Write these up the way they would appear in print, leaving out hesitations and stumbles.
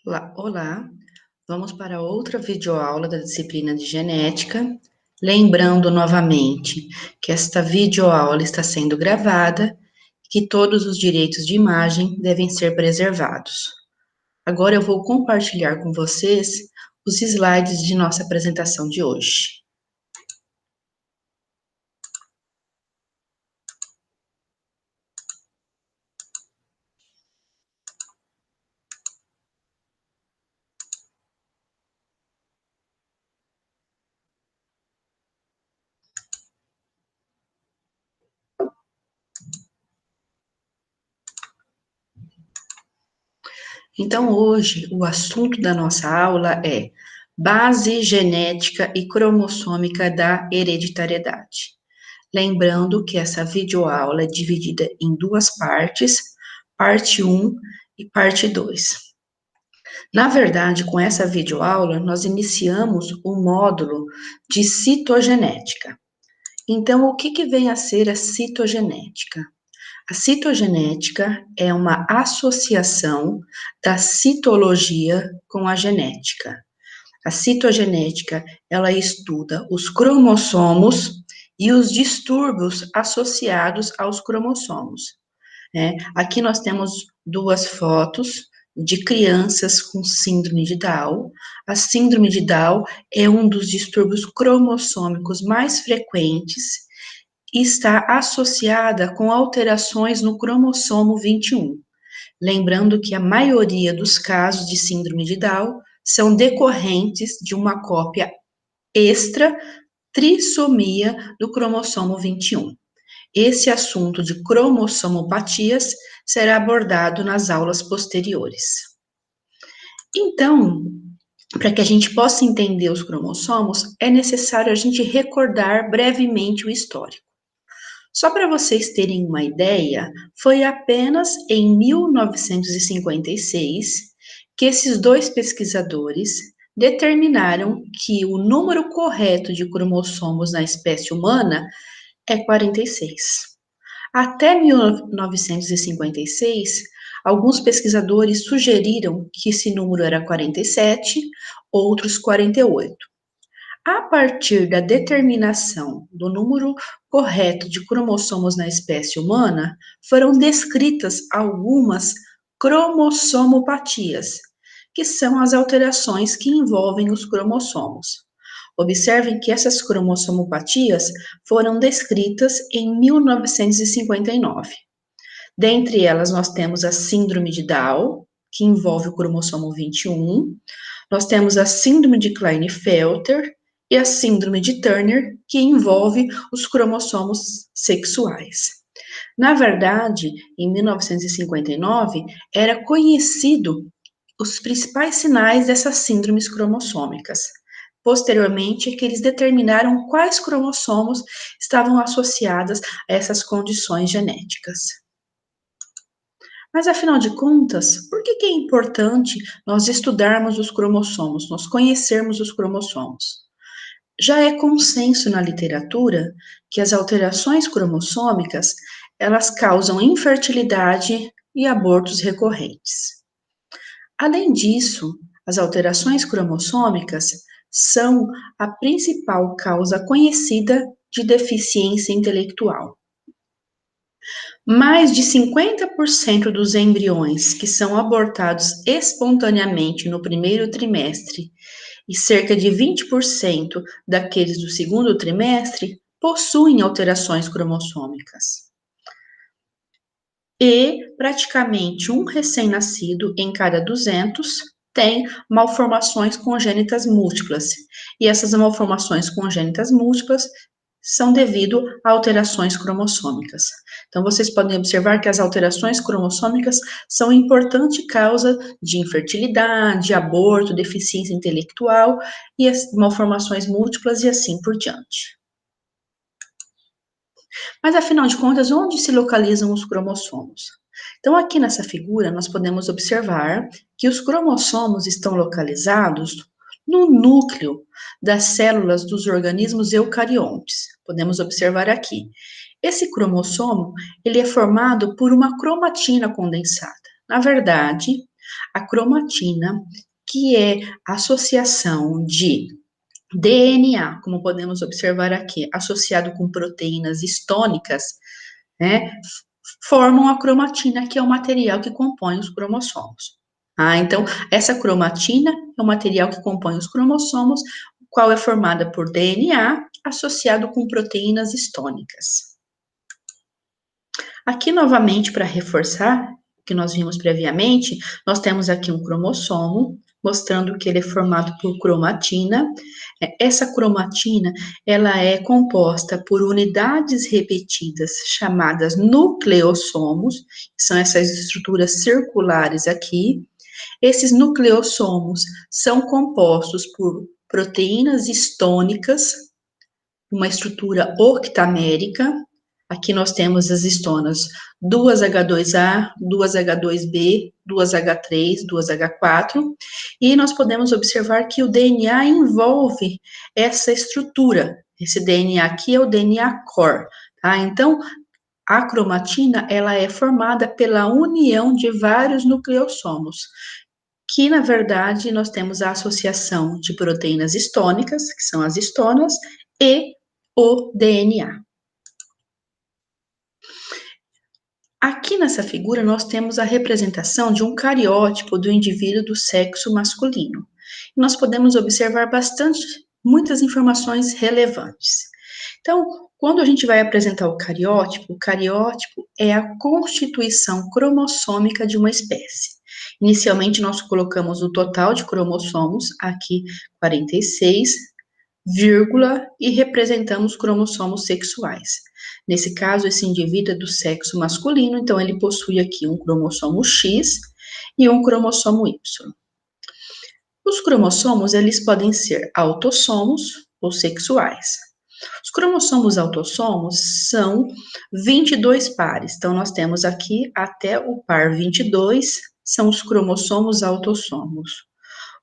Olá, vamos para outra videoaula da disciplina de genética. Lembrando novamente que esta videoaula está sendo gravada e que todos os direitos de imagem devem ser preservados. Agora eu vou compartilhar com vocês os slides de nossa apresentação de hoje. Então, hoje, o assunto da nossa aula é base genética e cromossômica da hereditariedade. Lembrando que essa videoaula é dividida em duas partes, parte 1 e parte 2. Na verdade, com essa videoaula, nós iniciamos o módulo de citogenética. Então, o que vem a ser a citogenética? A citogenética é uma associação da citologia com a genética. A citogenética, ela estuda os cromossomos e os distúrbios associados aos cromossomos, né? Aqui nós temos duas fotos de crianças com síndrome de Down. A síndrome de Down é um dos distúrbios cromossômicos mais frequentes e está associada com alterações no cromossomo 21. Lembrando que a maioria dos casos de síndrome de Down são decorrentes de uma cópia extra trissomia do cromossomo 21. Esse assunto de cromossomopatias será abordado nas aulas posteriores. Então, para que a gente possa entender os cromossomos, é necessário a gente recordar brevemente o histórico. Só para vocês terem uma ideia, foi apenas em 1956 que esses dois pesquisadores determinaram que o número correto de cromossomos na espécie humana é 46. Até 1956, alguns pesquisadores sugeriram que esse número era 47, outros 48. A partir da determinação do número correto de cromossomos na espécie humana, foram descritas algumas cromossomopatias, que são as alterações que envolvem os cromossomos. Observem que essas cromossomopatias foram descritas em 1959. Dentre elas, nós temos a síndrome de Down, que envolve o cromossomo 21, nós temos a síndrome de Klinefelter e a síndrome de Turner, que envolve os cromossomos sexuais. Na verdade, em 1959, era conhecido os principais sinais dessas síndromes cromossômicas. Posteriormente, é que eles determinaram quais cromossomos estavam associados a essas condições genéticas. Mas, afinal de contas, por que é importante nós estudarmos os cromossomos, nós conhecermos os cromossomos? Já é consenso na literatura que as alterações cromossômicas, elas causam infertilidade e abortos recorrentes. Além disso, as alterações cromossômicas são a principal causa conhecida de deficiência intelectual. Mais de 50% dos embriões que são abortados espontaneamente no primeiro trimestre e cerca de 20% daqueles do segundo trimestre possuem alterações cromossômicas. E praticamente um recém-nascido em cada 200 tem malformações congênitas múltiplas. E essas malformações congênitas múltiplas são devido a alterações cromossômicas. Então, vocês podem observar que as alterações cromossômicas são importante causa de infertilidade, aborto, deficiência intelectual e as malformações múltiplas e assim por diante. Mas, afinal de contas, onde se localizam os cromossomos? Então, aqui nessa figura, nós podemos observar que os cromossomos estão localizados no núcleo das células dos organismos eucariontes. Podemos observar aqui. Esse cromossomo, ele é formado por uma cromatina condensada. Na verdade, A cromatina, que é a associação de DNA, como podemos observar aqui, associado com proteínas histônicas, né, formam a cromatina, que é o material que compõe os cromossomos. Então, essa cromatina é o material que compõe os cromossomos, o qual é formada por DNA associado com proteínas histônicas. Aqui, novamente, para reforçar o que nós vimos previamente, nós temos aqui um cromossomo, mostrando que ele é formado por cromatina. Essa cromatina, ela é composta por unidades repetidas chamadas nucleossomos, que são essas estruturas circulares aqui. Esses nucleossomos são compostos por proteínas histônicas, uma estrutura octamérica. Aqui nós temos as histonas 2H2A, 2H2B, 2H3, 2H4, e nós podemos observar que o DNA envolve essa estrutura. Esse DNA aqui é o DNA core, tá? Então, a cromatina, ela é formada pela união de vários nucleossomos, que, na verdade, nós temos a associação de proteínas histônicas, que são as histonas, e o DNA. Aqui nessa figura, nós temos a representação de um cariótipo do indivíduo do sexo masculino. Nós podemos observar muitas informações relevantes. Então, quando a gente vai apresentar o cariótipo é a constituição cromossômica de uma espécie. Inicialmente, nós colocamos o total de cromossomos, aqui 46, vírgula, e representamos cromossomos sexuais. Nesse caso, esse indivíduo é do sexo masculino, então ele possui aqui um cromossomo X e um cromossomo Y. Os cromossomos, eles podem ser autossomos ou sexuais. Os cromossomos autossomos são 22 pares, então nós temos aqui até o par 22, são os cromossomos autossomos.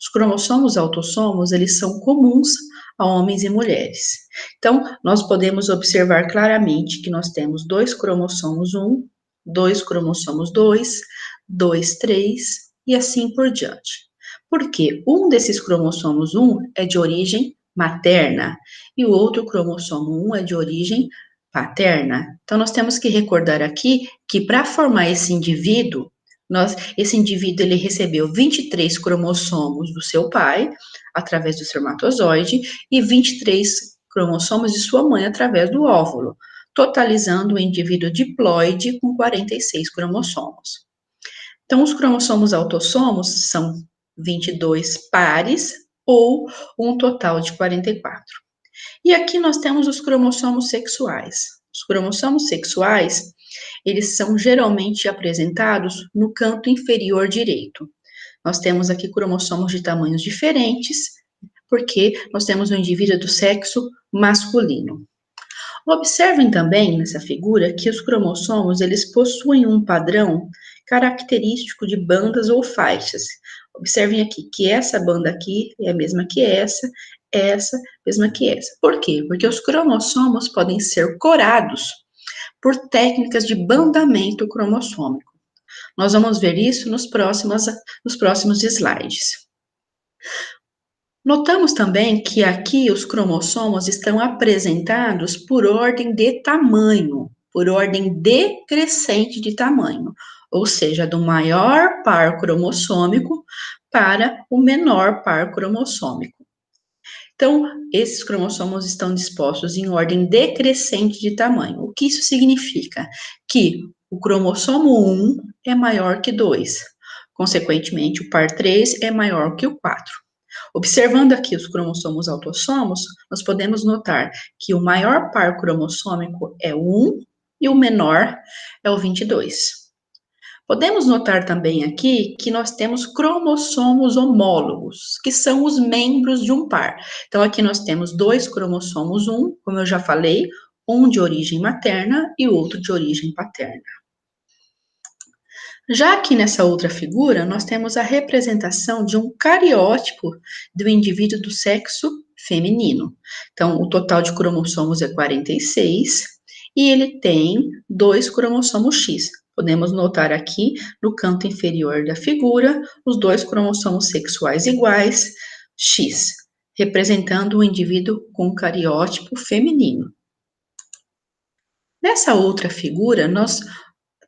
Os cromossomos autossomos, eles são comuns a homens e mulheres. Então, nós podemos observar claramente que nós temos 2 cromossomos 1, 2 cromossomos 2, 2, 3 e assim por diante. Porque um desses cromossomos 1 é de origem materna e o outro cromossomo 1 é de origem paterna. Então, nós temos que recordar aqui que para formar esse indivíduo, esse indivíduo ele recebeu 23 cromossomos do seu pai, através do espermatozoide, e 23 cromossomos de sua mãe, através do óvulo, totalizando o indivíduo diploide com 46 cromossomos. Então, os cromossomos autossomos são 22 pares, ou um total de 44. E aqui nós temos os cromossomos sexuais. Os cromossomos sexuais, eles são geralmente apresentados no canto inferior direito. Nós temos aqui cromossomos de tamanhos diferentes, porque nós temos um indivíduo do sexo masculino. Observem também nessa figura que os cromossomos, eles possuem um padrão característico de bandas ou faixas. Observem aqui que essa banda aqui é a mesma que essa mesma que essa. Por quê? Porque os cromossomos podem ser corados por técnicas de bandamento cromossômico. Nós vamos ver isso nos próximos slides. Notamos também que aqui os cromossomos estão apresentados por ordem de tamanho, por ordem decrescente de tamanho, ou seja, do maior par cromossômico para o menor par cromossômico. Então, esses cromossomos estão dispostos em ordem decrescente de tamanho. O que isso significa? Que o cromossomo 1 é maior que 2. Consequentemente, o par 3 é maior que o 4. Observando aqui os cromossomos autossomos, nós podemos notar que o maior par cromossômico é o 1 e o menor é o 22. Podemos notar também aqui que nós temos cromossomos homólogos, que são os membros de um par. Então, aqui nós temos 2 cromossomos 1, como eu já falei, um de origem materna e outro de origem paterna. Já aqui nessa outra figura, nós temos a representação de um cariótipo do indivíduo do sexo feminino. Então, o total de cromossomos é 46 e ele tem 2 cromossomos X. Podemos notar aqui, no canto inferior da figura, os dois cromossomos sexuais iguais, X, representando o indivíduo com cariótipo feminino. Nessa outra figura, nós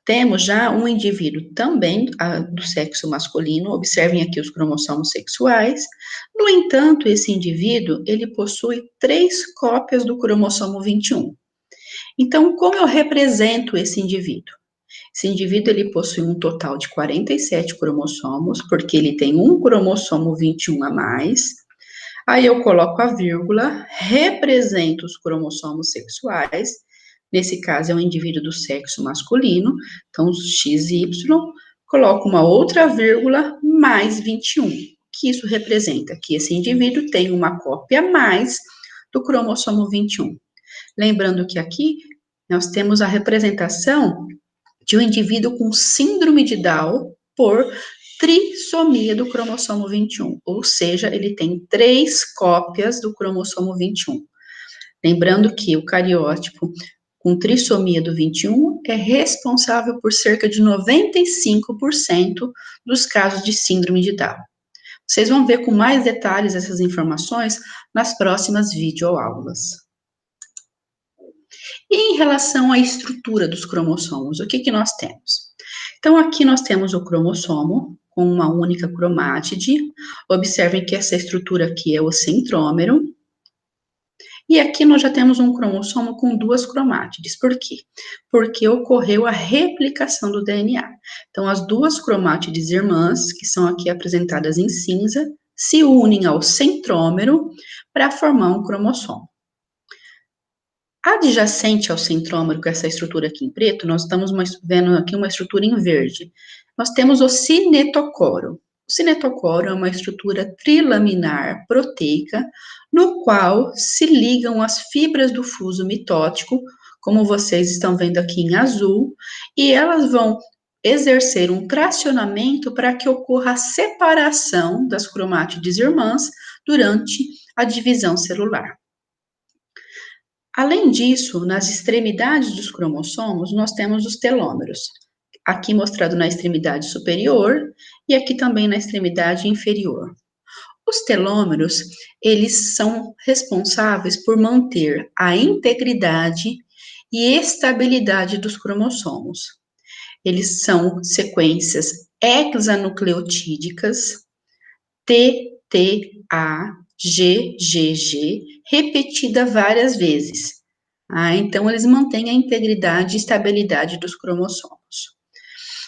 temos já um indivíduo também do sexo masculino, observem aqui os cromossomos sexuais. No entanto, esse indivíduo, ele possui 3 cópias do cromossomo 21. Então, como eu represento esse indivíduo? Esse indivíduo, ele possui um total de 47 cromossomos, porque ele tem um cromossomo 21 a mais. Aí eu coloco a vírgula, represento os cromossomos sexuais, nesse caso é um indivíduo do sexo masculino, então XY, coloco uma outra vírgula, mais 21, que isso representa que esse indivíduo tem uma cópia a mais do cromossomo 21. Lembrando que aqui nós temos a representação de um indivíduo com síndrome de Down por trissomia do cromossomo 21, ou seja, ele tem 3 cópias do cromossomo 21. Lembrando que o cariótipo com trissomia do 21 é responsável por cerca de 95% dos casos de síndrome de Down. Vocês vão ver com mais detalhes essas informações nas próximas videoaulas. E em relação à estrutura dos cromossomos, o que nós temos? Então, aqui nós temos o cromossomo com uma única cromátide. Observem que essa estrutura aqui é o centrômero. E aqui nós já temos um cromossomo com 2 cromátides. Por quê? Porque ocorreu a replicação do DNA. Então, as 2 cromátides irmãs, que são aqui apresentadas em cinza, se unem ao centrômero para formar um cromossomo. Adjacente ao centrômero, com essa estrutura aqui em preto, nós estamos vendo aqui uma estrutura em verde. Nós temos o cinetocoro. O cinetocoro é uma estrutura trilaminar proteica, no qual se ligam as fibras do fuso mitótico, como vocês estão vendo aqui em azul, e elas vão exercer um tracionamento para que ocorra a separação das cromátides irmãs durante a divisão celular. Além disso, nas extremidades dos cromossomos, nós temos os telômeros, aqui mostrado na extremidade superior e aqui também na extremidade inferior. Os telômeros, eles são responsáveis por manter a integridade e estabilidade dos cromossomos. Eles são sequências hexanucleotídicas, TTA, GGG, repetida várias vezes. Então, eles mantêm a integridade e estabilidade dos cromossomos.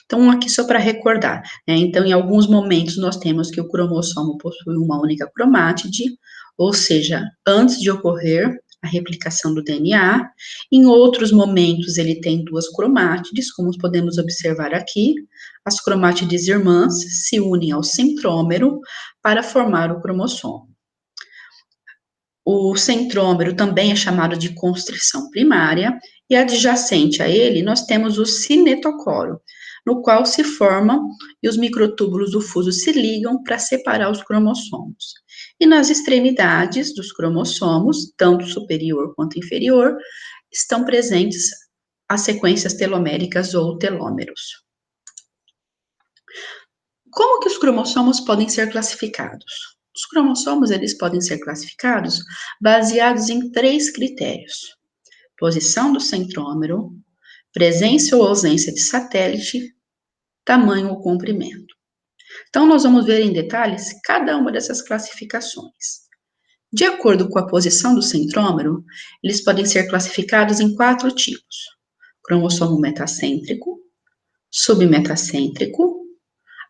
Então, aqui só para recordar, né? Então, em alguns momentos, nós temos que o cromossomo possui uma única cromátide, ou seja, antes de ocorrer a replicação do DNA. Em outros momentos, ele tem 2 cromátides, como podemos observar aqui. As cromátides irmãs se unem ao centrômero para formar o cromossomo. O centrômero também é chamado de constrição primária, e adjacente a ele, nós temos o cinetocoro, no qual se formam e os microtúbulos do fuso se ligam para separar os cromossomos. E nas extremidades dos cromossomos, tanto superior quanto inferior, estão presentes as sequências teloméricas ou telômeros. Como que os cromossomos podem ser classificados? Os cromossomos, eles podem ser classificados baseados em 3 critérios: posição do centrômero, presença ou ausência de satélite, tamanho ou comprimento. Então, nós vamos ver em detalhes cada uma dessas classificações. De acordo com a posição do centrômero, eles podem ser classificados em 4 tipos: cromossomo metacêntrico, submetacêntrico,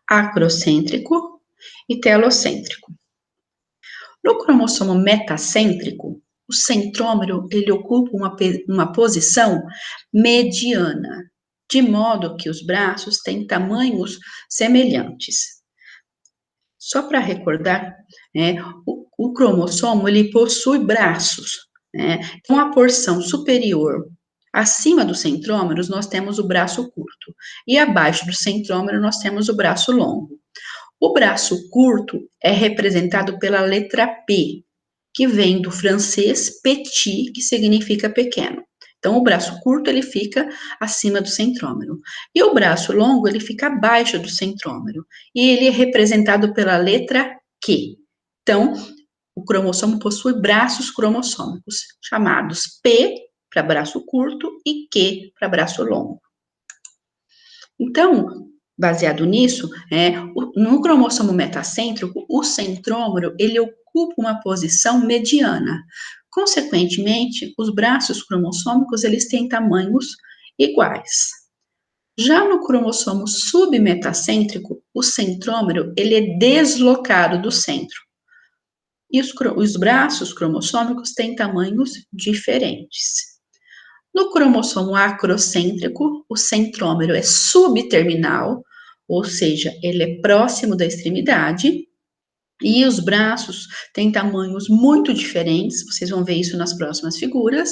acrocêntrico e telocêntrico. No cromossomo metacêntrico, o centrômero, ele ocupa uma posição mediana, de modo que os braços têm tamanhos semelhantes. Só para recordar, né, o cromossomo, ele possui braços, né? Então, a porção superior, acima dos centrômeros, nós temos o braço curto, e abaixo do centrômero, nós temos o braço longo. O braço curto é representado pela letra P, que vem do francês petit, que significa pequeno. Então, o braço curto, ele fica acima do centrômero. E o braço longo, ele fica abaixo do centrômero. E ele é representado pela letra Q. Então, o cromossomo possui braços cromossômicos, chamados P para braço curto e Q para braço longo. Então, baseado nisso, no cromossomo metacêntrico, o centrômero, ele ocupa uma posição mediana. Consequentemente, os braços cromossômicos, eles têm tamanhos iguais. Já no cromossomo submetacêntrico, o centrômero, ele é deslocado do centro. E os braços cromossômicos têm tamanhos diferentes. No cromossomo acrocêntrico, o centrômero é subterminal, ou seja, ele é próximo da extremidade, e os braços têm tamanhos muito diferentes, vocês vão ver isso nas próximas figuras.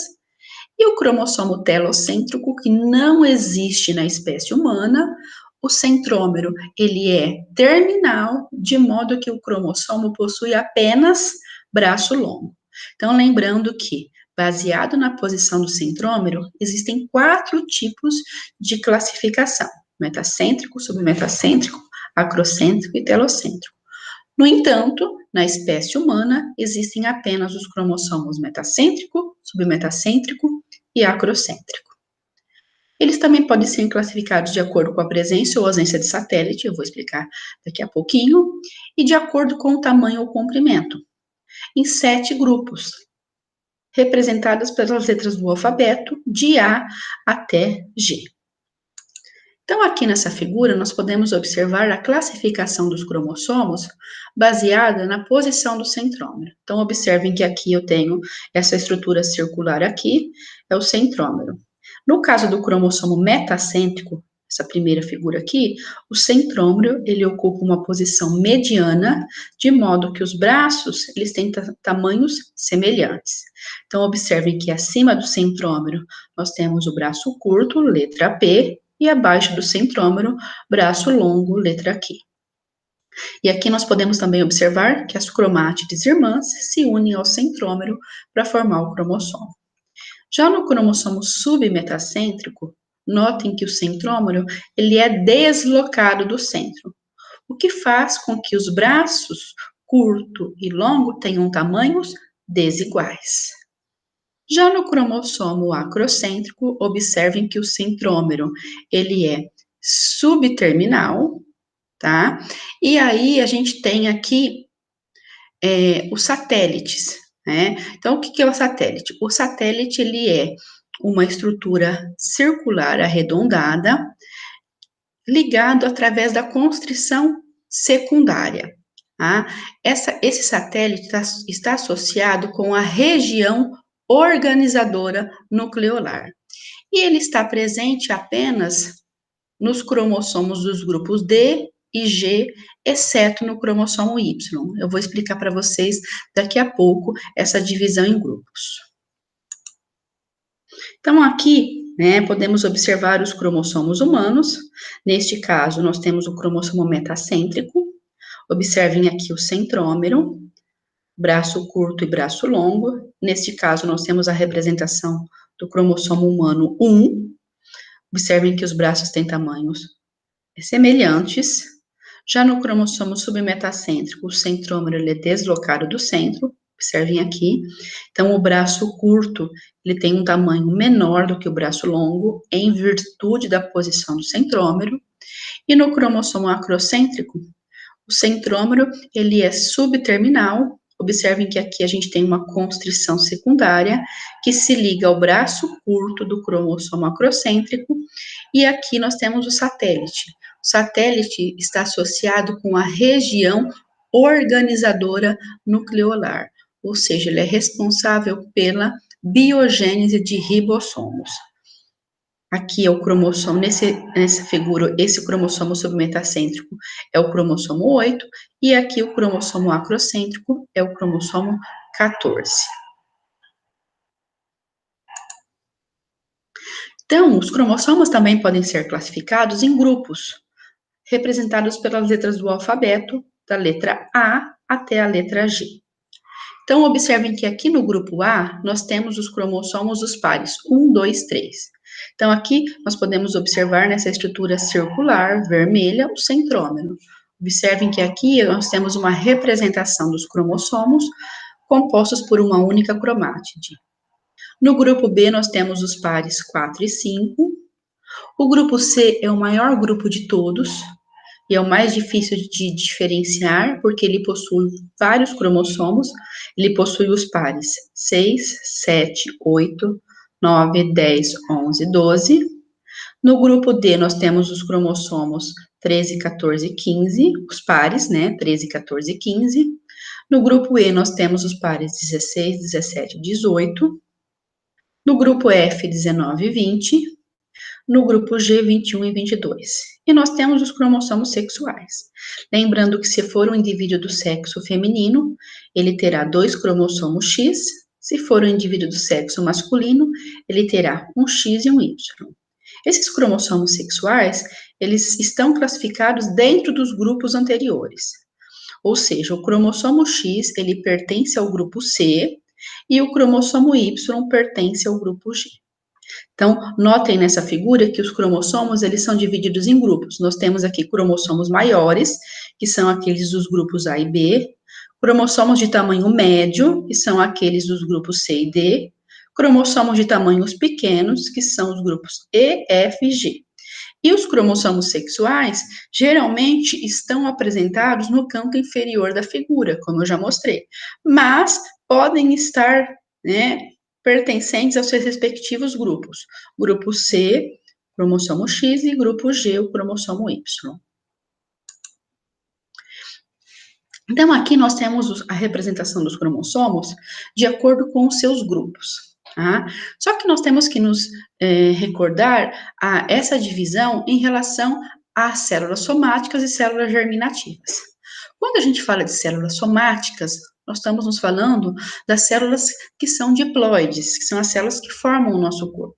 E o cromossomo telocêntrico, que não existe na espécie humana, o centrômero, ele é terminal, de modo que o cromossomo possui apenas braço longo. Então, lembrando que, baseado na posição do centrômero, existem 4 tipos de classificação: metacêntrico, submetacêntrico, acrocêntrico e telocêntrico. No entanto, na espécie humana, existem apenas os cromossomos metacêntrico, submetacêntrico e acrocêntrico. Eles também podem ser classificados de acordo com a presença ou ausência de satélite, eu vou explicar daqui a pouquinho, e de acordo com o tamanho ou comprimento, em 7 grupos, representados pelas letras do alfabeto, de A até G. Então, aqui nessa figura, nós podemos observar a classificação dos cromossomos baseada na posição do centrômero. Então, observem que aqui eu tenho essa estrutura circular aqui, é o centrômero. No caso do cromossomo metacêntrico, essa primeira figura aqui, o centrômero, ele ocupa uma posição mediana, de modo que os braços, eles têm tamanhos semelhantes. Então, observem que acima do centrômero, nós temos o braço curto, letra P, e abaixo do centrômero, braço longo, letra Q. E aqui nós podemos também observar que as cromátides irmãs se unem ao centrômero para formar o cromossomo. Já no cromossomo submetacêntrico, notem que o centrômero, ele é deslocado do centro, o que faz com que os braços curto e longo tenham tamanhos desiguais. Já no cromossomo acrocêntrico, observem que o centrômero, ele é subterminal, tá? E aí, a gente tem aqui os satélites, né? Então, o que é o satélite? O satélite, ele é uma estrutura circular arredondada, ligado através da constrição secundária, tá? Esse satélite está associado com a região organizadora nucleolar. E ele está presente apenas nos cromossomos dos grupos D e G, exceto no cromossomo Y. Eu vou explicar para vocês daqui a pouco essa divisão em grupos. Então, aqui, podemos observar os cromossomos humanos. Neste caso, nós temos o cromossomo metacêntrico. Observem aqui o centrômero, braço curto e braço longo. Neste caso, nós temos a representação do cromossomo humano 1. Observem que os braços têm tamanhos semelhantes. Já no cromossomo submetacêntrico, o centrômero ele é deslocado do centro. Observem aqui. Então, o braço curto, ele tem um tamanho menor do que o braço longo, em virtude da posição do centrômero. E no cromossomo acrocêntrico, o centrômero, ele é subterminal. Observem que aqui a gente tem uma constrição secundária, que se liga ao braço curto do cromossomo acrocêntrico, e aqui nós temos o satélite. O satélite está associado com a região organizadora nucleolar, ou seja, ele é responsável pela biogênese de ribossomos. Aqui é o cromossomo, nessa figura, esse cromossomo submetacêntrico é o cromossomo 8, e aqui o cromossomo acrocêntrico é o cromossomo 14. Então, os cromossomos também podem ser classificados em grupos, representados pelas letras do alfabeto, da letra A até a letra G. Então, observem que aqui no grupo A, nós temos os cromossomos dos pares 1, 2, 3. Então, aqui nós podemos observar nessa estrutura circular, vermelha, o centrômero. Observem que aqui nós temos uma representação dos cromossomos compostos por uma única cromátide. No grupo B, nós temos os pares 4 e 5. O grupo C é o maior grupo de todos, e é o mais difícil de diferenciar, porque ele possui vários cromossomos, ele possui os pares 6, 7, 8, 9, 10, 11, 12. No grupo D, nós temos os cromossomos 13, 14 e 15, os pares, né, 13, 14 e 15. No grupo E, nós temos os pares 16, 17 e 18. No grupo F, 19 e 20. No grupo G, 21 e 22. E nós temos os cromossomos sexuais. Lembrando que se for um indivíduo do sexo feminino, ele terá 2 cromossomos X. Se for um indivíduo do sexo masculino, ele terá um X e um Y. Esses cromossomos sexuais, eles estão classificados dentro dos grupos anteriores. Ou seja, o cromossomo X, ele pertence ao grupo C, e o cromossomo Y pertence ao grupo G. Então, notem nessa figura que os cromossomos, eles são divididos em grupos. Nós temos aqui cromossomos maiores, que são aqueles dos grupos A e B, cromossomos de tamanho médio, que são aqueles dos grupos C e D, cromossomos de tamanhos pequenos, que são os grupos E, F e G. E os cromossomos sexuais, geralmente, estão apresentados no canto inferior da figura, como eu já mostrei, mas podem estar, né, pertencentes aos seus respectivos grupos. Grupo C, cromossomo X, e grupo G, o cromossomo Y. Então, aqui nós temos a representação dos cromossomos de acordo com os seus grupos. Tá? Só que nós temos que nos recordar essa divisão em relação às células somáticas e células germinativas. Quando a gente fala de células somáticas, nós estamos nos falando das células que são diploides, que são as células que formam o nosso corpo.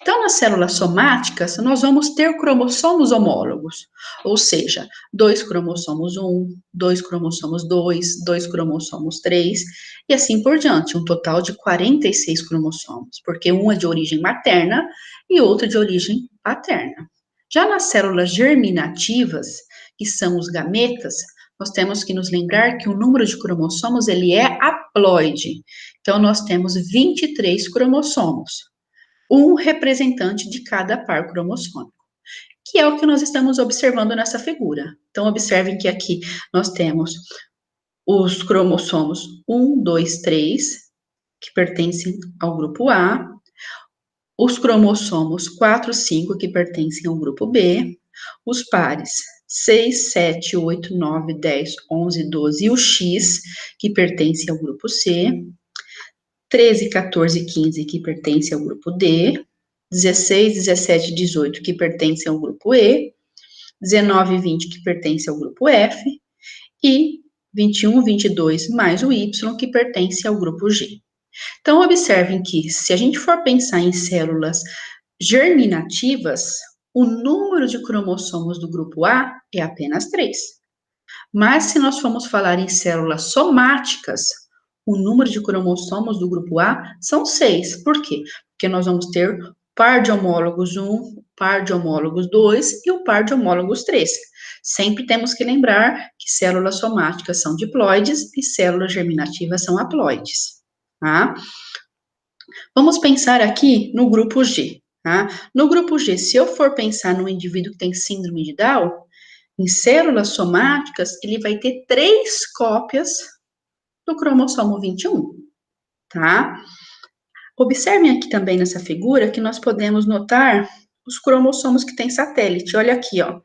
Então, nas células somáticas, nós vamos ter cromossomos homólogos, ou seja, 2 cromossomos 1, 2 cromossomos 2, 2 cromossomos 3, e assim por diante, um total de 46 cromossomos, porque um é de origem materna e outro de origem paterna. Já nas células germinativas, que são os gametas, nós temos que nos lembrar que o número de cromossomos, ele é haploide. Então, nós temos 23 cromossomos, um representante de cada par cromossômico, que é o que nós estamos observando nessa figura. Então, observem que aqui nós temos os cromossomos 1, 2, 3, que pertencem ao grupo A, os cromossomos 4, 5, que pertencem ao grupo B, os pares 6, 7, 8, 9, 10, 11, 12 e o X, que pertence ao grupo C, 13, 14 e 15, que pertence ao grupo D, 16, 17 e 18, que pertence ao grupo E, 19 e 20, que pertence ao grupo F, e 21, 22, mais o Y, que pertence ao grupo G. Então, observem que, se a gente for pensar em células germinativas, o número de cromossomos do grupo A é apenas 3. Mas, se nós formos falar em células somáticas, o número de cromossomos do grupo A são 6. Por quê? Porque nós vamos ter par de homólogos 1, par de homólogos 2 e o par de homólogos 3. Sempre temos que lembrar que células somáticas são diploides e células germinativas são haploides, tá? Vamos pensar aqui no grupo G, tá? No grupo G, se eu for pensar no indivíduo que tem síndrome de Down, em células somáticas, ele vai ter 3 cópias do cromossomo 21, tá? Observem aqui também nessa figura que nós podemos notar os cromossomos que têm satélite. Olha aqui, ó. O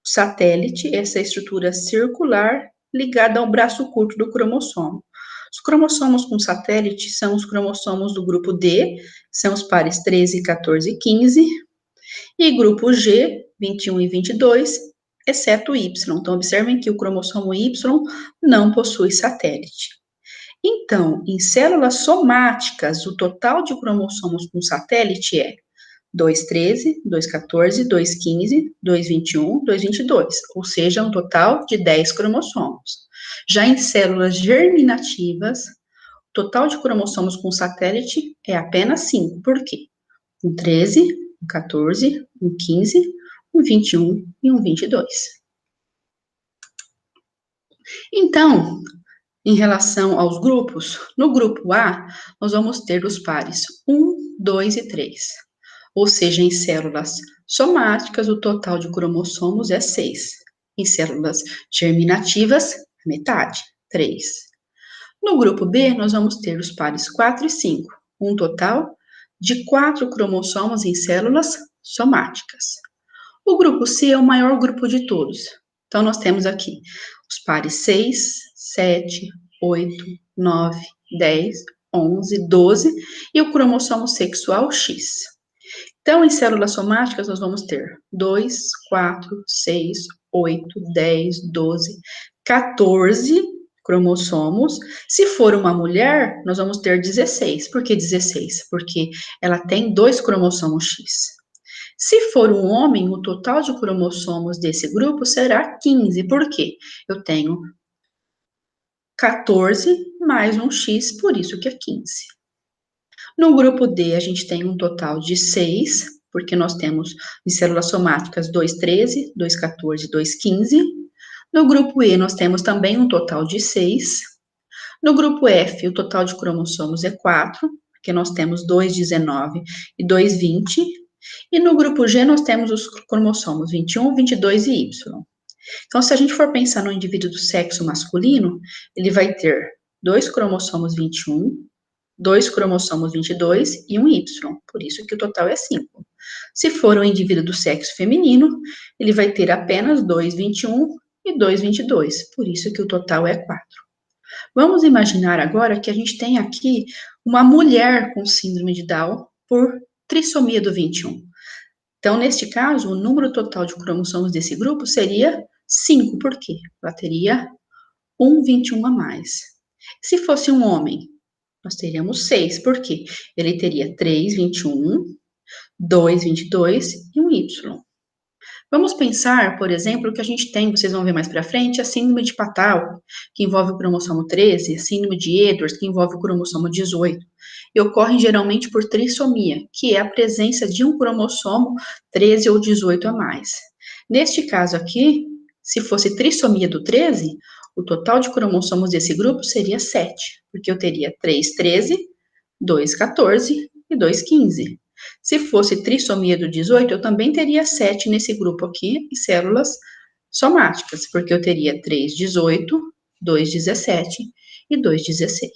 satélite, essa estrutura circular ligada ao braço curto do cromossomo. Os cromossomos com satélite são os cromossomos do grupo D, são os pares 13, 14 e 15, e grupo G, 21 e 22, exceto o Y. Então, observem que o cromossomo Y não possui satélite. Então, em células somáticas, o total de cromossomos com satélite é 2,13, 2,14, 2,15, 2,21, 2,22, ou seja, um total de 10 cromossomos. Já em células germinativas, total de cromossomos com satélite é apenas 5. Por quê? Um 13, um 14, um 15, um 21 e um 22. Então, em relação aos grupos, no grupo A, nós vamos ter os pares 1, 2 e 3. Ou seja, em células somáticas, o total de cromossomos é 6. Em células germinativas, metade, 3. No grupo B, nós vamos ter os pares 4 e 5, um total de 4 cromossomos em células somáticas. O grupo C é o maior grupo de todos. Então, nós temos aqui os pares 6, 7, 8, 9, 10, 11, 12 e o cromossomo sexual X. Então, em células somáticas, nós vamos ter 2, 4, 6, 8, 10, 12, 14 cromossomos. Se for uma mulher, nós vamos ter 16. Por que 16? Porque ela tem 2 cromossomos X. Se for um homem, o total de cromossomos desse grupo será 15. Por quê? Eu tenho 14 mais um X, por isso que é 15. No grupo D, a gente tem um total de 6, porque nós temos em células somáticas 2, 13, 2, 14, 2, 15. No grupo E, nós temos também um total de 6. No grupo F, o total de cromossomos é 4, porque nós temos 2, 19 e 2, 20. E no grupo G, nós temos os cromossomos 21, 22 e Y. Então, se a gente for pensar no indivíduo do sexo masculino, ele vai ter 2 cromossomos 21, 2 cromossomos 22 e um Y, por isso que o total é 5. Se for um indivíduo do sexo feminino, ele vai ter apenas 2, 21 e 2, 22, por isso que o total é 4. Vamos imaginar agora que a gente tem aqui uma mulher com síndrome de Down por trissomia do 21. Então, neste caso, o número total de cromossomos desse grupo seria 5, por quê? Ela teria 21 a mais. Se fosse um homem, nós teríamos 6, por quê? Ele teria 3, 21, 2, 22 e um Y. Vamos pensar, por exemplo, que a gente tem, vocês vão ver mais para frente, a síndrome de Patau, que envolve o cromossomo 13, a síndrome de Edwards, que envolve o cromossomo 18, e ocorrem geralmente por trissomia, que é a presença de um cromossomo 13 ou 18 a mais. Neste caso aqui, se fosse trissomia do 13, o total de cromossomos desse grupo seria 7, porque eu teria 3, 13, 2, 14 e 2, 15. Se fosse trissomia do 18, eu também teria 7 nesse grupo aqui, em células somáticas, porque eu teria 3, 18, 2, 17 e 2, 16.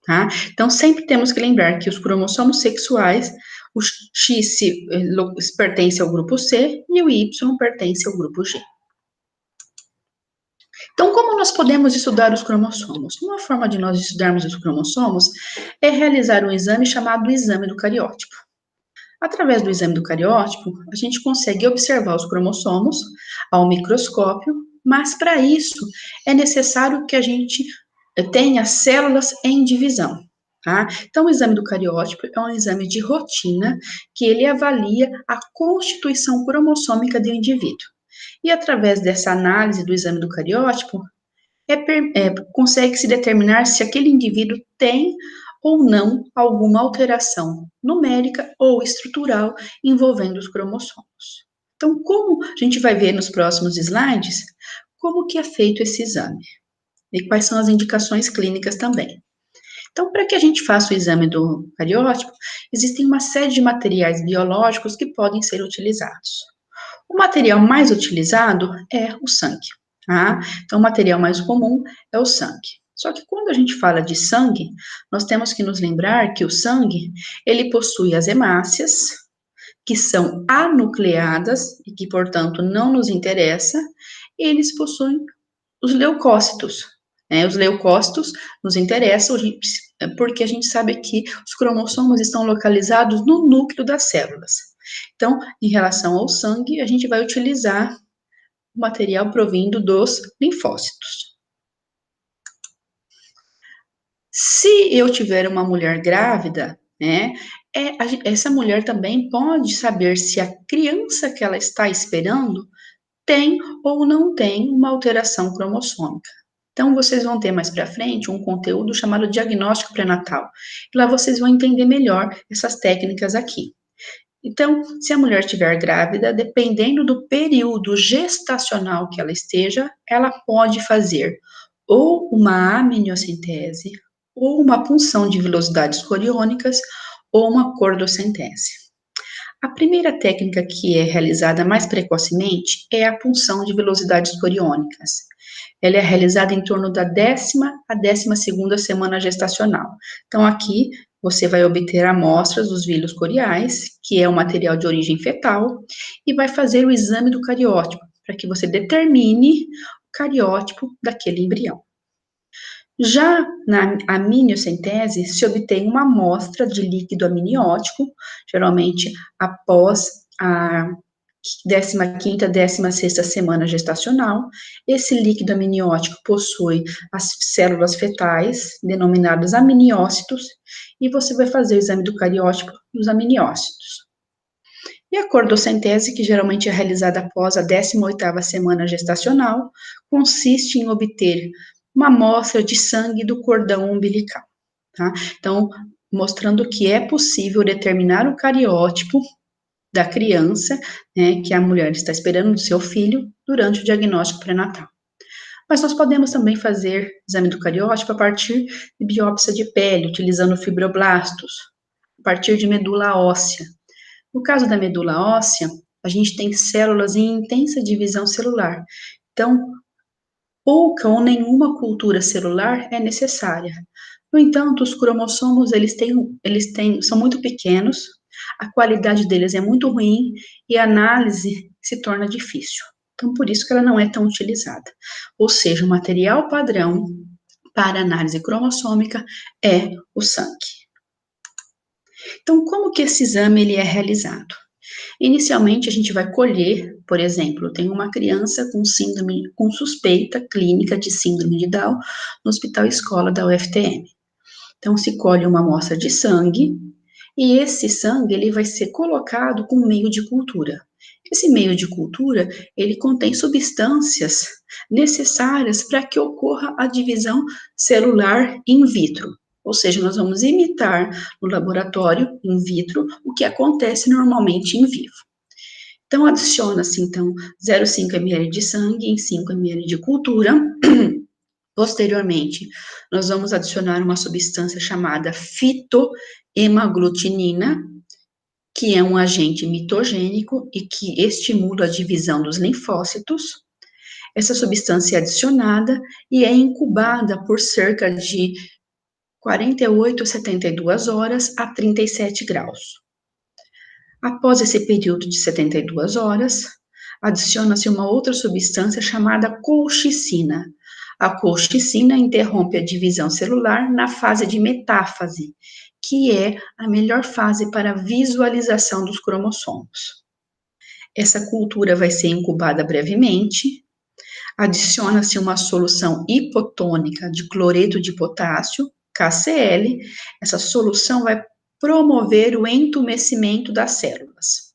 Tá? Então, sempre temos que lembrar que os cromossomos sexuais, o X pertence ao grupo C e o Y pertence ao grupo G. Então, como nós podemos estudar os cromossomos? Uma forma de nós estudarmos os cromossomos é realizar um exame chamado exame do cariótipo. Através do exame do cariótipo, a gente consegue observar os cromossomos ao microscópio, mas para isso é necessário que a gente tenha células em divisão. Tá? Então, o exame do cariótipo é um exame de rotina que ele avalia a constituição cromossômica do indivíduo. E através dessa análise do exame do cariótipo, consegue-se determinar se aquele indivíduo tem ou não alguma alteração numérica ou estrutural envolvendo os cromossomos. Então, como a gente vai ver nos próximos slides, como que é feito esse exame e quais são as indicações clínicas também. Então, para que a gente faça o exame do cariótipo, existem uma série de materiais biológicos que podem ser utilizados. O material mais utilizado é o sangue, tá? Então, o material mais comum é o sangue. Só que quando a gente fala de sangue, nós temos que nos lembrar que o sangue, ele possui as hemácias, que são anucleadas e que, portanto, não nos interessa, e eles possuem os leucócitos, né? Os leucócitos nos interessam porque a gente sabe que os cromossomos estão localizados no núcleo das células. Então, em relação ao sangue, a gente vai utilizar o material provindo dos linfócitos. Se eu tiver uma mulher grávida, né, essa mulher também pode saber se a criança que ela está esperando tem ou não tem uma alteração cromossômica. Então, vocês vão ter mais para frente um conteúdo chamado diagnóstico pré-natal. Lá vocês vão entender melhor essas técnicas aqui. Então, se a mulher estiver grávida, dependendo do período gestacional que ela esteja, ela pode fazer ou uma amniocentese, ou uma punção de velocidades coriônicas, ou uma cordocentese. A primeira técnica que é realizada mais precocemente é a punção de velocidades coriônicas. Ela é realizada em torno da 10ª a 12ª semana gestacional. Então, aqui você vai obter amostras dos vílios coriais, que é o material de origem fetal, e vai fazer o exame do cariótipo, para que você determine o cariótipo daquele embrião. Já na amniocentese, se obtém uma amostra de líquido amniótico, geralmente após a 15ª, 16ª semana gestacional. Esse líquido amniótico possui as células fetais, denominadas amniócitos, e você vai fazer o exame do cariótipo dos amniócitos. E a cordocentese, que geralmente é realizada após a 18ª semana gestacional, consiste em obter uma amostra de sangue do cordão umbilical, tá? Então, mostrando que é possível determinar o cariótipo da criança, né, que a mulher está esperando do seu filho durante o diagnóstico pré-natal. Mas nós podemos também fazer exame do cariótipo a partir de biópsia de pele, utilizando fibroblastos, a partir de medula óssea. No caso da medula óssea, a gente tem células em intensa divisão celular. Então, pouca ou nenhuma cultura celular é necessária. No entanto, os cromossomos, são muito pequenos, a qualidade deles é muito ruim e a análise se torna difícil. Então, por isso que ela não é tão utilizada. Ou seja, o material padrão para análise cromossômica é o sangue. Então, como que esse exame ele é realizado? Inicialmente, a gente vai colher, por exemplo, tem uma criança com suspeita clínica de síndrome de Down no Hospital Escola da UFTM. Então, se colhe uma amostra de sangue, e esse sangue ele vai ser colocado com meio de cultura. Esse meio de cultura, ele contém substâncias necessárias para que ocorra a divisão celular in vitro. Ou seja, nós vamos imitar no laboratório in vitro o que acontece normalmente em vivo. Então, adiciona-se, 0,5 ml de sangue em 5 ml de cultura. Posteriormente, nós vamos adicionar uma substância chamada fitohemaglutinina, que é um agente mitogênico e que estimula a divisão dos linfócitos. Essa substância é adicionada e é incubada por cerca de 48 a 72 horas a 37 graus. Após esse período de 72 horas, adiciona-se uma outra substância chamada colchicina. A colchicina interrompe a divisão celular na fase de metáfase, que é a melhor fase para a visualização dos cromossomos. Essa cultura vai ser incubada brevemente, adiciona-se uma solução hipotônica de cloreto de potássio, KCl. Essa solução vai promover o entumecimento das células.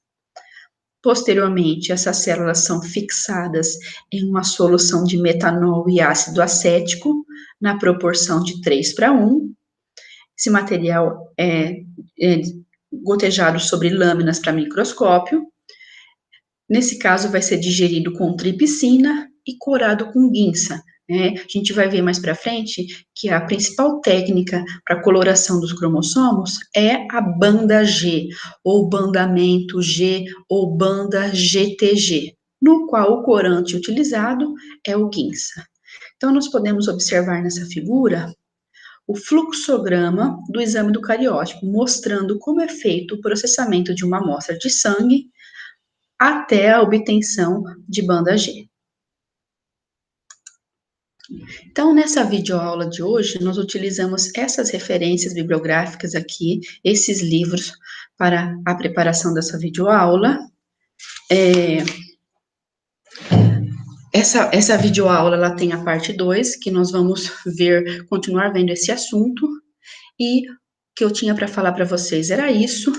Posteriormente, essas células são fixadas em uma solução de metanol e ácido acético, na proporção de 3:1. Esse material é gotejado sobre lâminas para microscópio. Nesse caso, vai ser digerido com tripsina e corado com guinça. A gente vai ver mais para frente que a principal técnica para coloração dos cromossomos é a banda G, ou bandamento G, ou banda GTG, no qual o corante utilizado é o guinça. Então, nós podemos observar nessa figura o fluxograma do exame do cariótipo, mostrando como é feito o processamento de uma amostra de sangue até a obtenção de banda G. Então, nessa videoaula de hoje, nós utilizamos essas referências bibliográficas aqui, esses livros, para a preparação dessa videoaula. Essa videoaula, ela tem a parte 2, que nós vamos continuar vendo esse assunto, e o que eu tinha para falar para vocês era isso,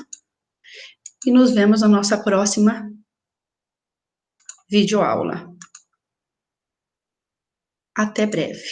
e nos vemos na nossa próxima videoaula. Até breve.